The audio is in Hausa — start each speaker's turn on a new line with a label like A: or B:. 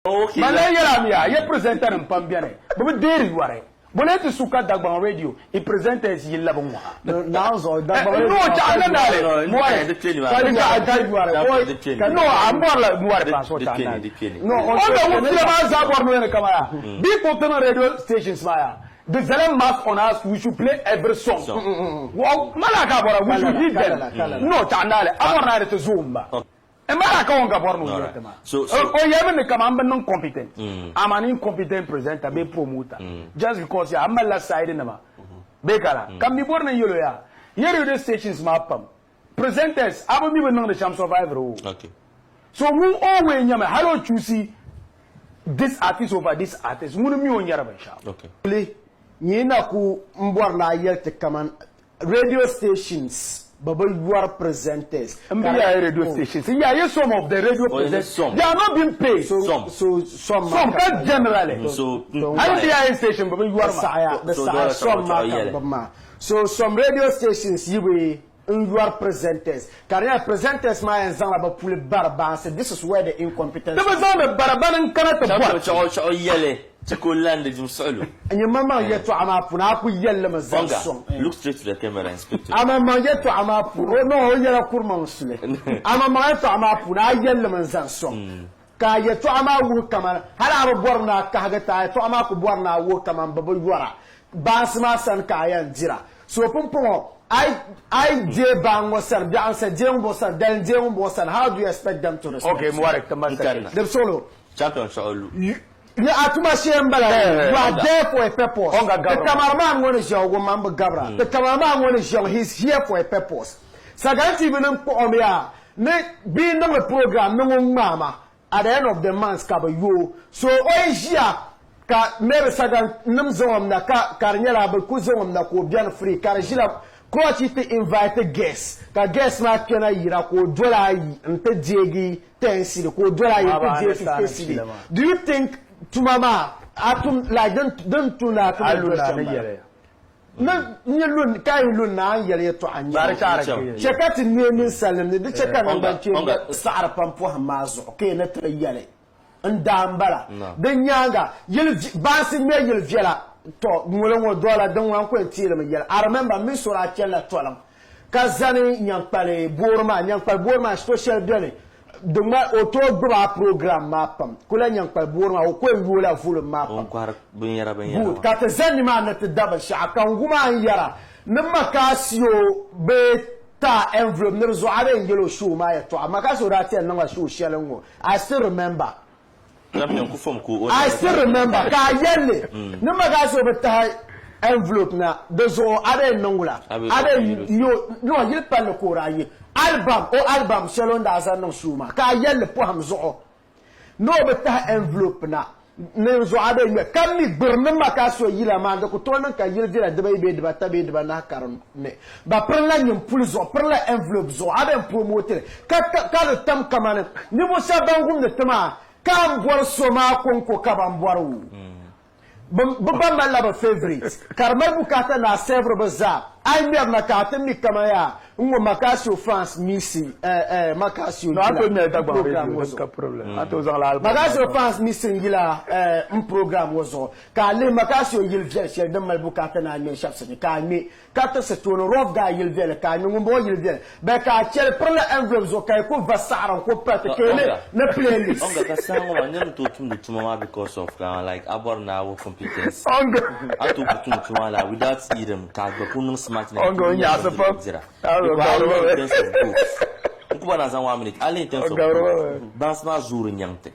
A: Okay.
B: Malaya mia, ye presenter un pambiane. But deri ware. Bonete suka dagban radio, il presenter is yilla bonwa.
C: Now so dagban.
B: No, chana dale. Moare. No, I'm more like moare paso chana. No, on the one zabor no kamera. Be important radio stations maya. The Zelen mark on us, we should play every song. Well, Malaka, we should heed them. No, chana, I'm not to Zumba. And so, you haven't come non-competent. I'm an incompetent presenter, be promoter. Just because I'm a last side in the Bekara. Can be born in Yulia. Here the stations map. Presenters, I don't even know the champ survivor.
A: Okay.
B: So, who always yama, how do you see this artist over this artist? Who do you want?
A: Okay.
C: Yena ku mbwarna yelte kaman radio stations. Baba, you are presenters.
B: Radio stations. Yeah, some of the radio presenters. They are not being paid. Some generally.
A: So,
B: I don't see a station, but you
C: are so some radio stations you are presenters. Career presenters, my and Zanga Puli Baraban said this is where the incompetence.
B: There was on the Baraban cannot
C: and your mama yet to Amapuna, yellow Mazanga.
A: Look straight to the camera and speak to
C: I'm a man yet to Amapu, no, yellow Kurmansle. I'm a man to Amapuna, yellow Mazan. Kaya to Amawu Kaman, Hala Borna Kagata, to Amaku Borna Wokaman Babuara, Basmas and Kaya and Zira. So Pumpo, I J Bang was a dancer, Jim was a then Jim was and how do you expect them to respond?
B: Okay, Muarek, the
C: solo.
A: Champion
C: you are there for a purpose. The cameraman one is your woman, Gabra. The cameraman one is young, he's here for a purpose. Saganti Vinum Pomia, being on a program, no mama, at the end of the month, Cabayu. So, Oisia, Mary Sagan, Numzom, Naka, Carnella, Bakuzom, Nako, Free, Carajila, Coachite invited guests. The guests not can I Irako, Dolai, and Pejegi, Tensi, the Dolai, do you think? To mama, atum like don't to la to no you can look now yell to Anya. Check out in near Salem, the check out Sarah Pampo Hamazo, okay, not a yellow. And Dambala. Then Yanga, you'll bassing me, you'll jella, talk, Mulamo dollar, don't want to tell them yell. I remember Miss Orachella Tolam. Kazani, young Pale, Borma, young Palborma, social journey. The auto program mapam kula nyang pa burma o ko wula full mapam good katazani man at double shaka nguma yara namma kasio beta envelope nirzo are yellow shoe ma to amakaso rati nanga shoe shelengo I still remember ka yelle namma kasio beta envelope na dozo are nongula are yo no yil pal ko rayi album shalon da azan shuma ka yelle po hamzo no beta envelope na nenzo ade me kam mi burnin makaso yila ma da ko to nan ka yil dira da bai be da ta be da na karon ne ba prela nyim pulzo prela envelope zo ade promoter ka tam kamane ni mo sa bangum de tama kam bor soma konko ka ban boru babban mallaba favorite karmar bukata na sevro baza ai mer na katin ni kamaya ngo makasio France missing makasio
B: no ato me da program ka problem ato za la
C: makasio France missing gila program wozo ka le makasio yil vel da mal bukata na me shapse ka mi kata se tono rof ga yil vel ka mi ngombo yil vel be ka chel pour le envelope zo kay ko vasaran ko pate kele na playlist
A: onga ka sango wa nem to tum to mama because of like abor na wo competence
B: onga
A: atu tum to mala without item ka go kunun smart
B: onga nya sa fa
A: Kuba na zanwa minute, ali intenso. Dans na jour nyante.